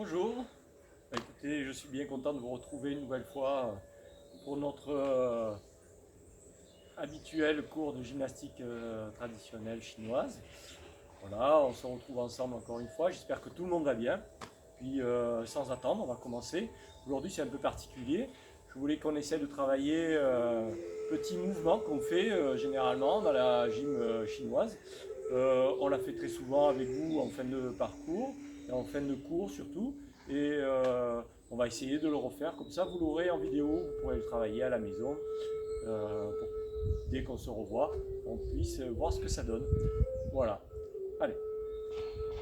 Bonjour. Écoutez, je suis bien content de vous retrouver une nouvelle fois pour notre habituel cours de gymnastique traditionnelle chinoise. Voilà, on se retrouve ensemble encore une fois. J'espère que tout le monde va bien. Puis sans attendre, on va commencer. Aujourd'hui, c'est un peu particulier. Je voulais qu'on essaie de travailler petits mouvements qu'on fait généralement dans la gym chinoise. On l'a fait très souvent avec vous en fin de parcours et en fin de cours surtout. Et on va essayer de le refaire comme ça. Vous l'aurez en vidéo, vous pourrez le travailler à la maison pour dès qu'on se revoit, on puisse voir ce que ça donne. Voilà. Allez,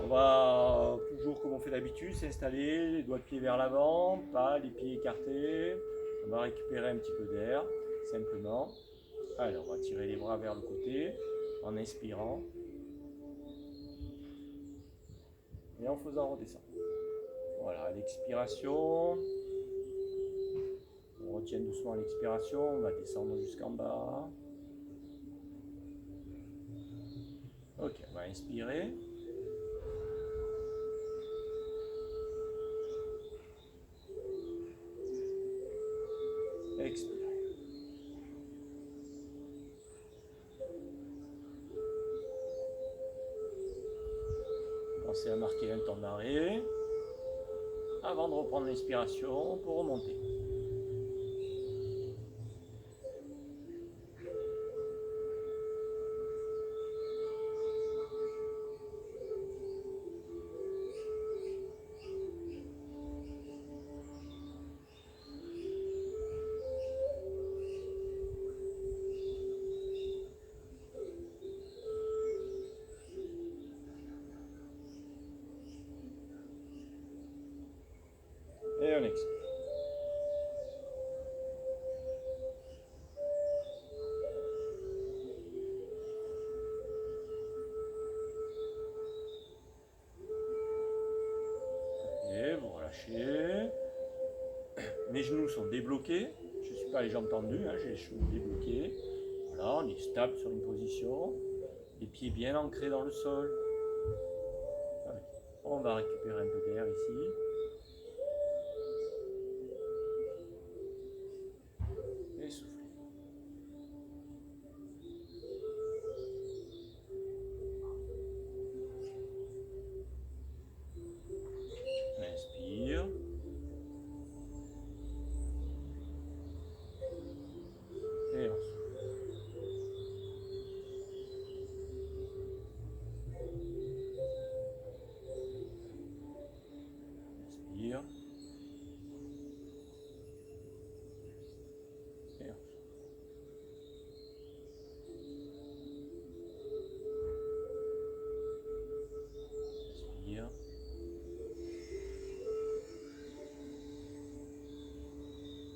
on va toujours comme on fait d'habitude s'installer, les doigts de pied vers l'avant, pas les pieds écartés. On va récupérer un petit peu d'air, simplement. Allez, on va tirer les bras vers le côté en inspirant et en faisant redescendre. Voilà, à l'expiration, on retient doucement l'expiration, on va descendre jusqu'en bas. Ok, on va inspirer. Expire. Pensez à marquer un temps d'arrêt avant de reprendre l'inspiration pour remonter. Et on expire. Et vous relâchez. Mes genoux sont débloqués. Je ne suis pas les jambes tendues, hein, j'ai les genoux débloqués. Voilà, on est stable sur une position. Les pieds bien ancrés dans le sol. Allez, on va récupérer un peu d'air ici. Et souffler. Inspire. Et on souffle. Inspire. Et on souffle. Inspire. Et on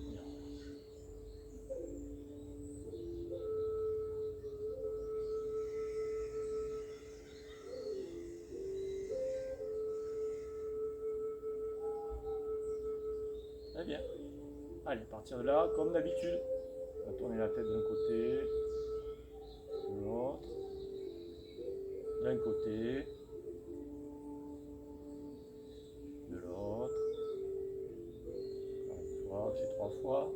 relâche. Très bien. Allez, à partir de là, comme d'habitude, on va tourner la tête d'un côté, de l'autre, d'un côté, de l'autre. Encore une fois, on fait 3 fois.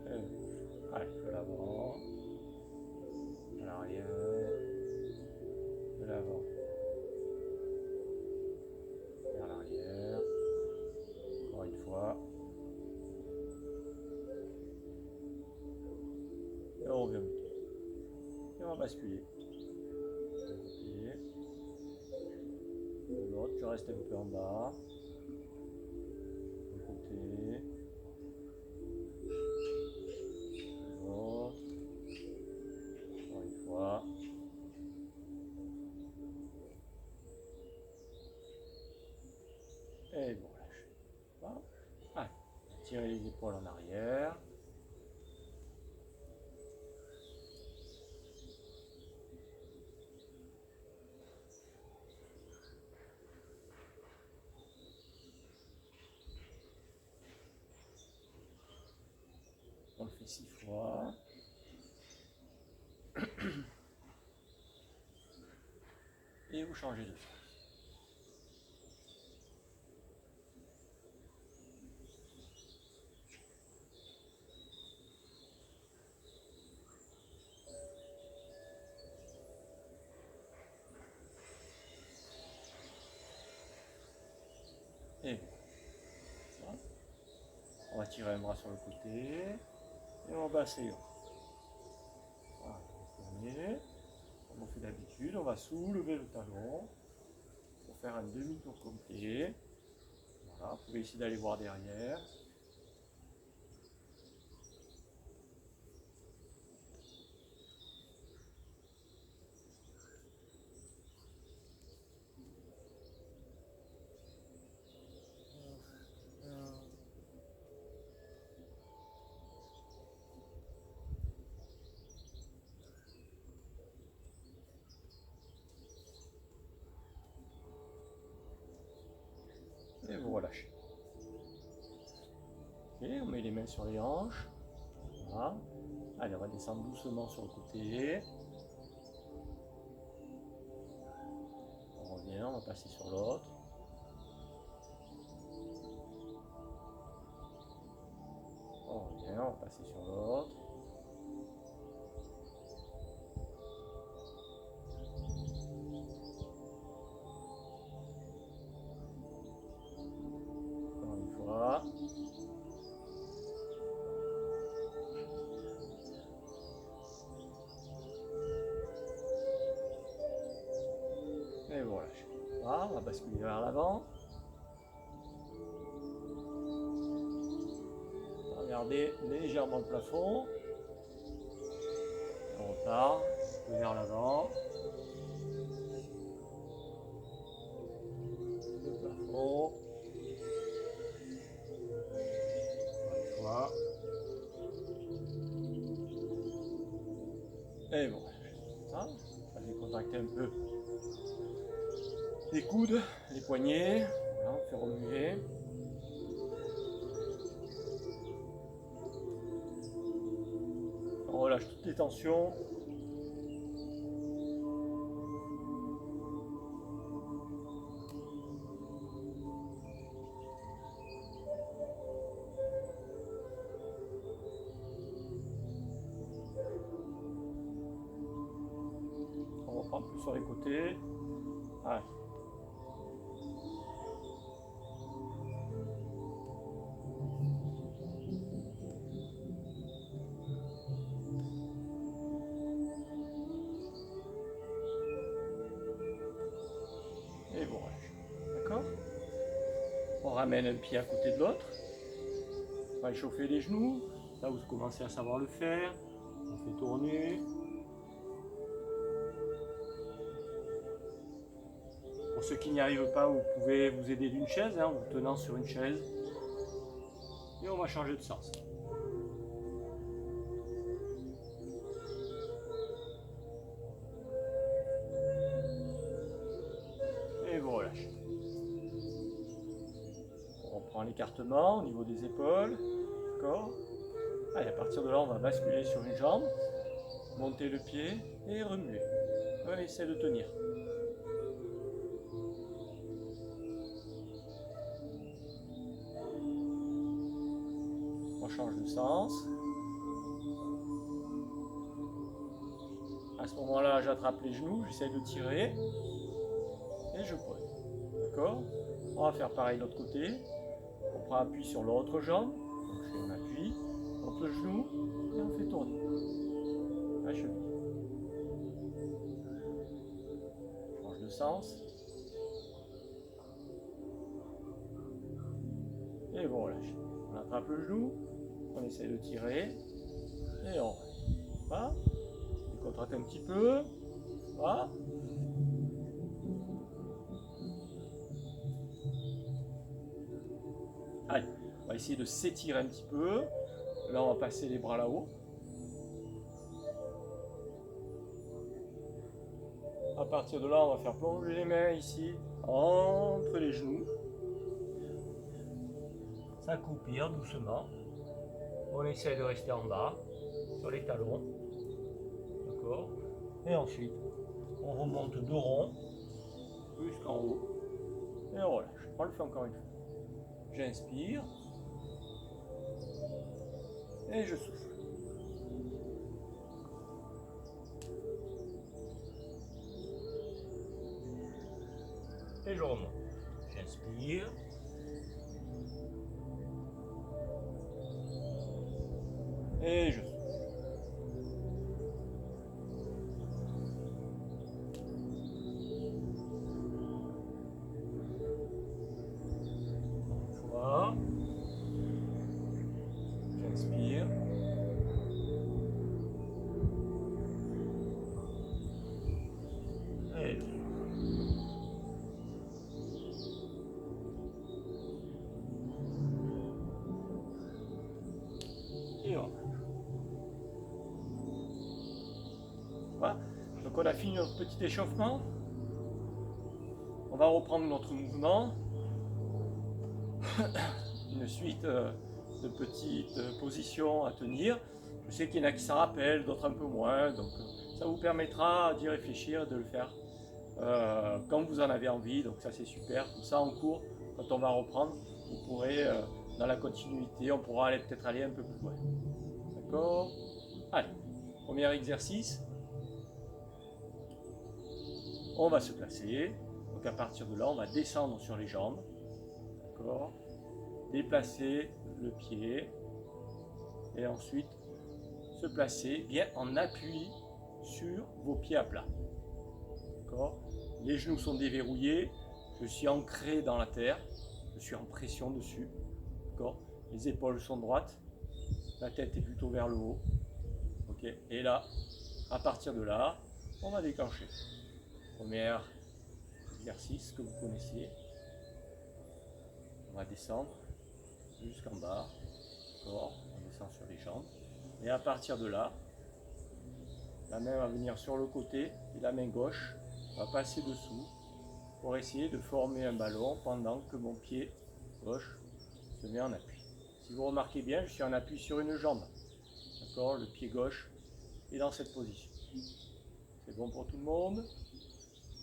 Et allez, de l'avant, à l'arrière, de l'avant, vers l'arrière. Encore une fois. Et on revient au milieu. Et on va basculer. D'un côté, de l'autre, je reste un peu en bas. D'un côté, de l'autre. Encore une fois. Et vous relâchez. Voilà. Allez, tirez les épaules en arrière. On le fait 6 fois. et vous changez de sens. Et voilà. On va tirer un bras sur le côté et on va passer. Voilà, tourner. Comme on fait d'habitude, on va soulever le talon pour faire un demi-tour complet. Voilà, vous pouvez essayer d'aller voir derrière. Et vous relâchez. Ok, on met les mains sur les hanches. Voilà. Allez, on va descendre doucement sur le côté. On revient, on va passer sur l'autre. On revient, on va passer sur l'autre. Encore une fois. Et voilà. Voilà, on va basculer vers l'avant. Regardez légèrement le plafond. On repart vers l'avant. Le plafond. Une fois. Et voilà. On va décontracter un peu les coudes, les poignets. Voilà, on fait remuer. On relâche toutes les tensions. On reprend plus sur les côtés. Allez. Et vous relâchez. D'accord? On ramène un pied à côté de l'autre. On va échauffer les genoux. Là, vous commencez à savoir le faire. On fait tourner. Pour ceux qui n'y arrivent pas, vous pouvez vous aider d'une chaise, en vous tenant sur une chaise. Et on va changer de sens. Et vous relâchez. On reprend l'écartement au niveau des épaules. D'accord? Allez, à partir de là, on va basculer sur une jambe. Monter le pied et remuer. On essaie de tenir. On change de sens. À ce moment-là, j'attrape les genoux, j'essaie de tirer et je pose. D'accord? On va faire pareil de l'autre côté. On prend appui sur l'autre jambe. Donc je fais un appui, on monte le genou et on fait tourner la cheville. Change de sens. Et bon, on relâche. On attrape le genou, on essaie de tirer et on relâche. Voilà. On décontracte un petit peu. Voilà. Allez, on va essayer de s'étirer un petit peu. Là, on va passer les bras là-haut. À partir de là, on va faire plonger les mains ici, entre les genoux. S'accroupir doucement. On essaie de rester en bas, sur les talons. D'accord? Et ensuite, on remonte dos rond. jusqu'en haut. Et on relâche. On le fait encore une fois. J'inspire. Et je souffle. Et je remonte. J'inspire. Et je souffle. Voilà. J'inspire. Et je souffle. Et voilà. Voilà. Donc on a fini notre petit échauffement. On va reprendre notre mouvement. Une suite de petites positions à tenir. Je sais qu'il y en a qui s'en rappellent, d'autres un peu moins. Donc ça vous permettra d'y réfléchir et de le faire quand vous en avez envie. Donc ça c'est super. Comme ça en cours, quand on va reprendre, vous pourrez, dans la continuité, on pourra peut-être aller un peu plus loin. D'accord? Allez, premier exercice. On va se placer. Donc à partir de là, on va descendre sur les jambes. D'accord? Déplacer le pied. Et ensuite, se placer bien en appui sur vos pieds à plat. D'accord? Les genoux sont déverrouillés. Je suis ancré dans la terre. Je suis en pression dessus. D'accord? Les épaules sont droites. La tête est plutôt vers le haut. Ok? Et là, à partir de là, on va déclencher. Premier exercice que vous connaissez. On va descendre jusqu'en bas. D'accord? On descend sur les jambes. Et à partir de là, la main va venir sur le côté et la main gauche va passer dessous pour essayer de former un ballon pendant que mon pied gauche se met en appui. Si vous remarquez bien, je suis en appui sur une jambe. D'accord? Le pied gauche est dans cette position. C'est bon pour tout le monde?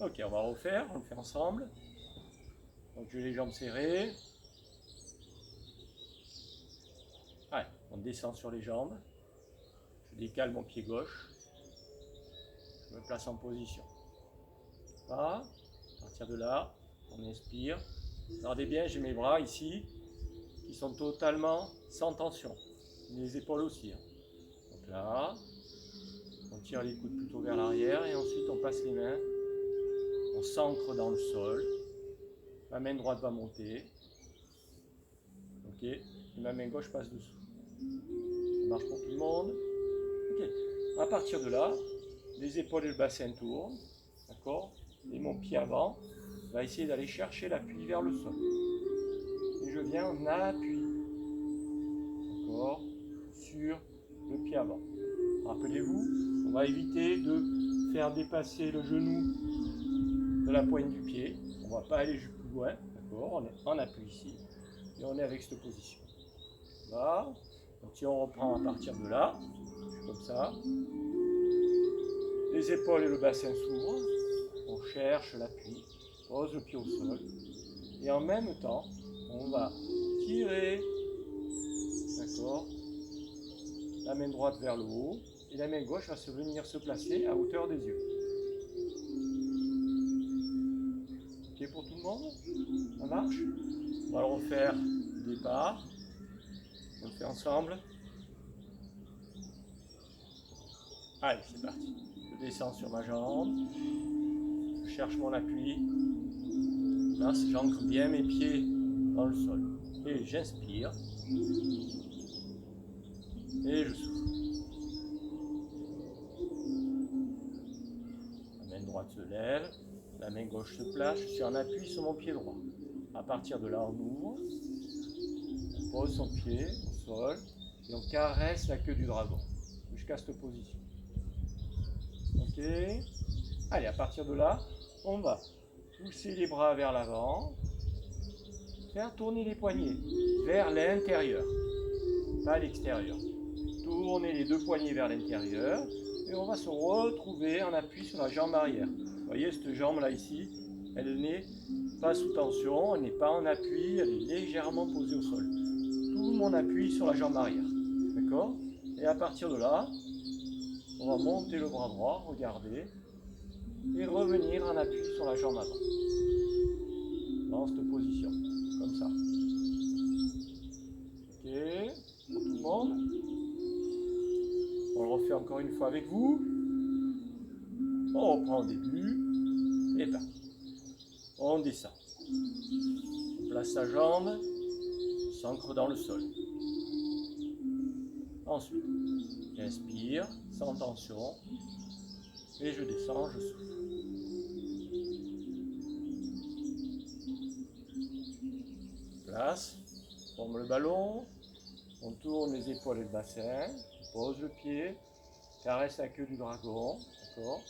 Ok, on va refaire, on le fait ensemble. Donc j'ai les jambes serrées. Allez, on descend sur les jambes. Je décale mon pied gauche. Je me place en position. Voilà. À partir de là, on inspire. Regardez bien, j'ai mes bras ici qui sont totalement sans tension. Les épaules aussi. Donc là, on tire les coudes plutôt vers l'arrière et ensuite on passe les mains. On s'ancre dans le sol. Ma main droite va monter. Ok. Et ma main gauche passe dessous. Ça marche pour tout le monde. Ok. À partir de là, les épaules et le bassin tournent. D'accord. Et mon pied avant va essayer d'aller chercher l'appui vers le sol. Et je viens en appui. D'accord. Sur le pied avant. Rappelez-vous, on va éviter de faire dépasser le genou de la pointe du pied. On ne va pas aller plus loin. D'accord. On est en appui ici. Et on est avec cette position. Là. Donc si on reprend à partir de là, comme ça. Les épaules et le bassin s'ouvrent. On cherche l'appui. Pose le pied au sol. Et en même temps, on va tirer. D'accord. La main droite vers le haut. Et la main gauche va venir se placer à hauteur des yeux. Ok pour tout le monde? Ça marche? On va le refaire du départ. On le fait ensemble. Allez, c'est parti. Je descends sur ma jambe. Je cherche mon appui. Là, j'ancre bien mes pieds dans le sol. Et j'inspire. Et je souffle. La main droite se lève. La main gauche se place. Je suis en appui sur mon pied droit. À partir de là, on ouvre. On pose son pied au sol. Et on caresse la queue du dragon. Jusqu'à cette position. Ok. Allez, à partir de là, on va pousser les bras vers l'avant. Faire tourner les poignets vers l'intérieur. Pas à l'extérieur. Tournez les deux poignets vers l'intérieur. Et on va se retrouver en appui sur la jambe arrière. Vous voyez cette jambe là ici, elle n'est pas sous tension, elle n'est pas en appui, elle est légèrement posée au sol. Tout mon appui sur la jambe arrière. D'accord? Et à partir de là, on va monter le bras droit, regarder, et revenir en appui sur la jambe avant. Dans cette position, comme ça. Ok, pour tout le monde. On le refait encore une fois avec vous. On reprend au début, et tac. On descend. On place sa jambe, s'ancre dans le sol. Ensuite, j'inspire, sans tension, et je descends, je souffle. Place, forme le ballon, on tourne les épaules et le bassin, pose le pied, caresse la queue du dragon, d'accord?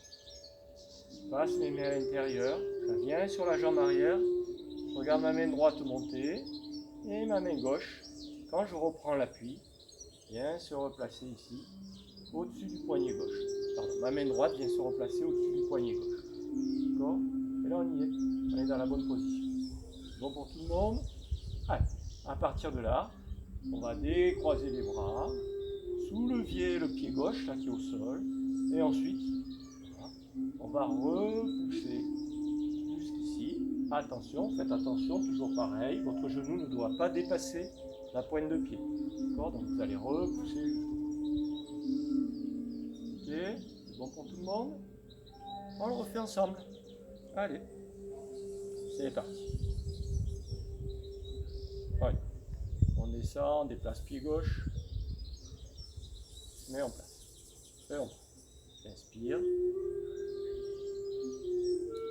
Passe mes mains à l'intérieur, je viens sur la jambe arrière, je regarde ma main droite monter, et ma main gauche, quand je reprends l'appui, vient se replacer ici, au-dessus du poignet gauche. Pardon, ma main droite vient se replacer au-dessus du poignet gauche. D'accord? Et là on y est, on est dans la bonne position. Bon pour tout le monde? Allez, à partir de là, on va décroiser les bras, soulever le pied gauche, là qui est au sol, et ensuite, voilà, on va repousser jusqu'ici. Attention, faites attention, toujours pareil, votre genou ne doit pas dépasser la pointe de pied. D'accord? Donc vous allez repousser jusqu'au bout. Ok? C'est bon pour tout le monde? On le refait ensemble. Allez, c'est parti. Ouais. On descend, on déplace pied gauche, met en place. Et on place. J'inspire,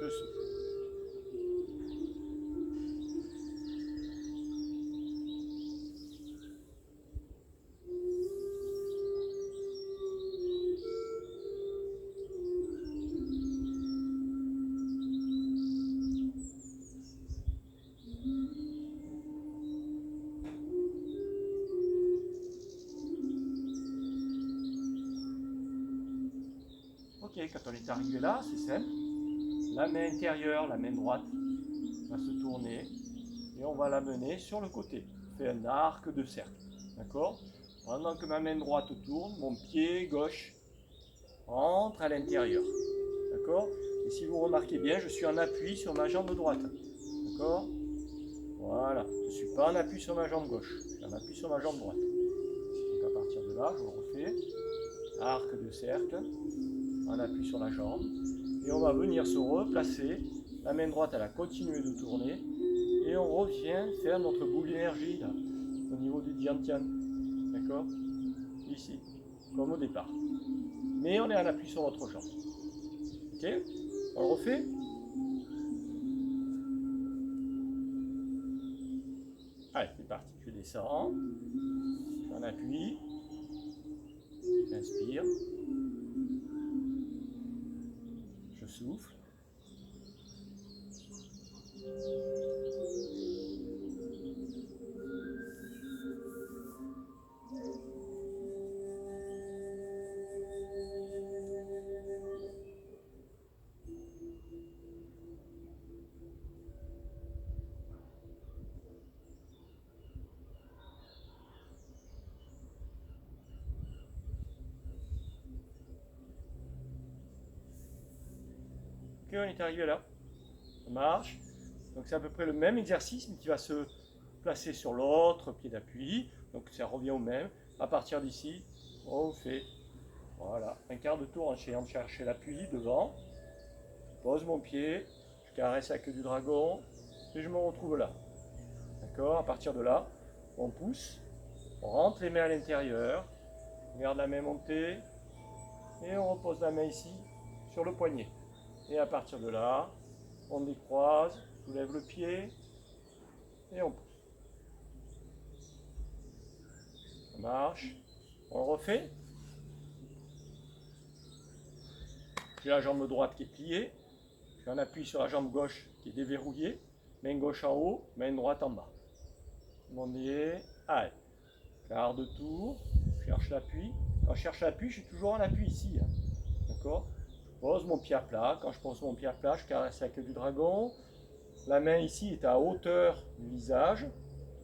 je souffle. Ok, quand on est arrivé là, c'est simple. La main intérieure, la main droite va se tourner et on va la mener sur le côté. On fait un arc de cercle. D'accord? Pendant que ma main droite tourne, mon pied gauche rentre à l'intérieur. D'accord? Et si vous remarquez bien, je suis en appui sur ma jambe droite. D'accord? Voilà. Je ne suis pas en appui sur ma jambe gauche. Je suis en appui sur ma jambe droite. Donc à partir de là, je le refais. Arc de cercle. En appui sur la jambe. Et on va venir se replacer. La main droite, elle a continué de tourner. Et on revient faire notre boule d'énergie là, au niveau du Jiantian. D'accord? Ici. Comme au départ. Mais on est en appui sur notre jambe. Ok? On le refait? Allez, c'est parti. Je descends. J'en appuie. J'inspire. Je souffle. Ok, on est arrivé là. Ça marche. Donc c'est à peu près le même exercice, mais qui va se placer sur l'autre pied d'appui. Donc ça revient au même. À partir d'ici, on fait voilà, un quart de tour en essayant de chercher l'appui devant. Je pose mon pied, je caresse la queue du dragon et je me retrouve là. D'accord? À partir de là, on pousse, on rentre les mains à l'intérieur, on garde la main montée et on repose la main ici sur le poignet. Et à partir de là, on décroise, soulève le pied et on pousse. Ça marche. On le refait. J'ai la jambe droite qui est pliée. J'ai un appui sur la jambe gauche qui est déverrouillée. Main gauche en haut, main droite en bas. On y est. Allez. Quart de tour. Je cherche l'appui. Quand je cherche l'appui, je suis toujours en appui ici. D'accord? Je pose mon pied à plat. Quand je pose mon pied à plat, je caresse la queue du dragon. La main ici est à hauteur du visage.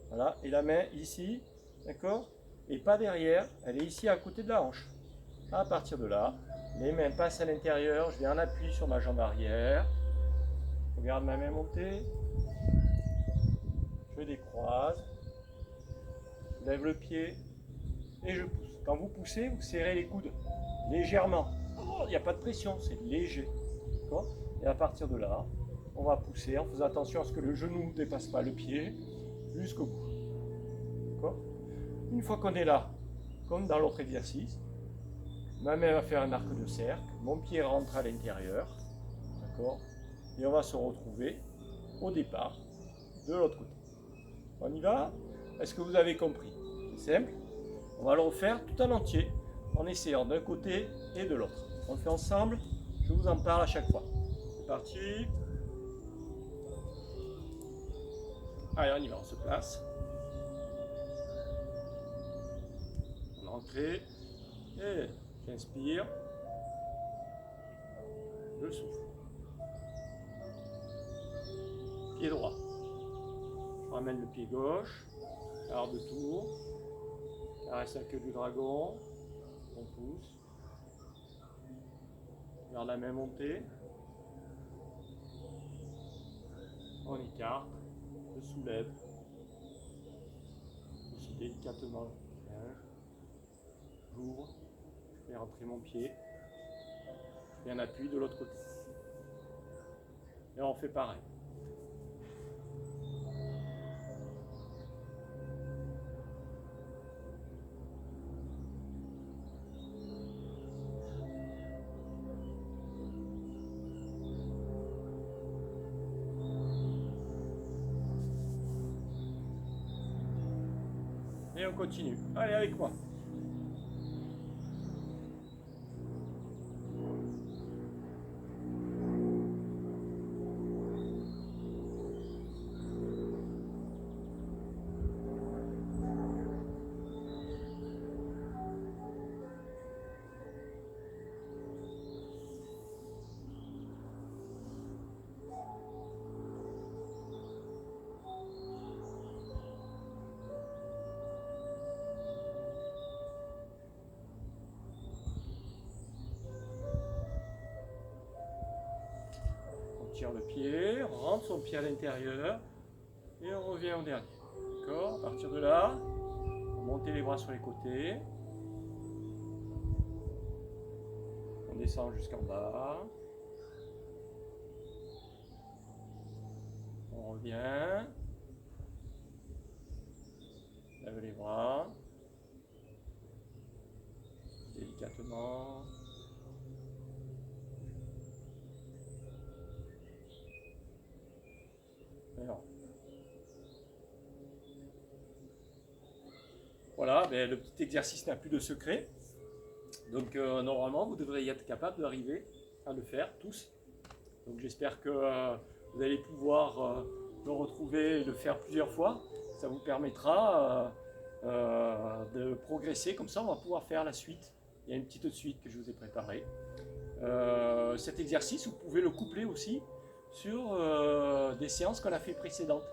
Voilà. Et la main ici, d'accord? Et pas derrière, elle est ici à côté de la hanche. À partir de là, les mains passent à l'intérieur, je vais en appui sur ma jambe arrière. Je regarde ma main monter. Je décroise. Je lève le pied et je pousse. Quand vous poussez, vous serrez les coudes légèrement. Il n'y a pas de pression, c'est léger. Et à partir de là, on va pousser en faisant attention à ce que le genou ne dépasse pas le pied jusqu'au bout. Une fois qu'on est là, comme dans l'autre exercice, ma main va faire un arc de cercle, mon pied rentre à l'intérieur, d'accord? Et on va se retrouver au départ de l'autre côté. On y va? Est-ce que vous avez compris? C'est simple. On va le refaire tout en entier, en essayant d'un côté et de l'autre. On le fait ensemble, je vous en parle à chaque fois. C'est parti. Allez, on y va, on se place. On entrée. Et j'inspire. Je souffle. Pied droit. Je ramène le pied gauche. Quart de tour. Caresse la queue du dragon. On pousse. Garde la main montée. On écarte. Je soulève. Aussi délicatement. J'ouvre. Je fais rentrer mon pied. Je fais un appui de l'autre côté. Et on fait pareil. Et on continue. Allez, avec moi. Le pied, on rentre son pied à l'intérieur et on revient au dernier. D'accord? À partir de là, on monte les bras sur les côtés. On descend jusqu'en bas. On revient. Lève les bras. Délicatement. Voilà, ben, le petit exercice n'a plus de secret. Donc normalement, vous devriez être capable d'arriver à le faire tous. Donc j'espère que vous allez pouvoir le retrouver et le faire plusieurs fois. Ça vous permettra de progresser. Comme ça, on va pouvoir faire la suite. Il y a une petite suite que je vous ai préparée. Cet exercice, vous pouvez le coupler aussi sur des séances qu'on a fait précédentes.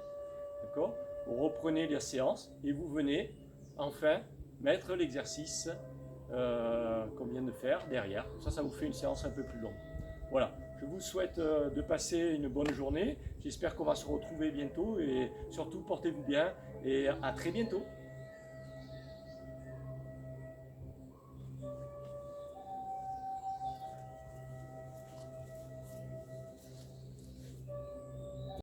D'accord? Vous reprenez les séances et vous venez enfin mettre l'exercice qu'on vient de faire derrière. Ça vous fait une séance un peu plus longue. Voilà, je vous souhaite de passer une bonne journée. J'espère qu'on va se retrouver bientôt et surtout portez-vous bien et à très bientôt.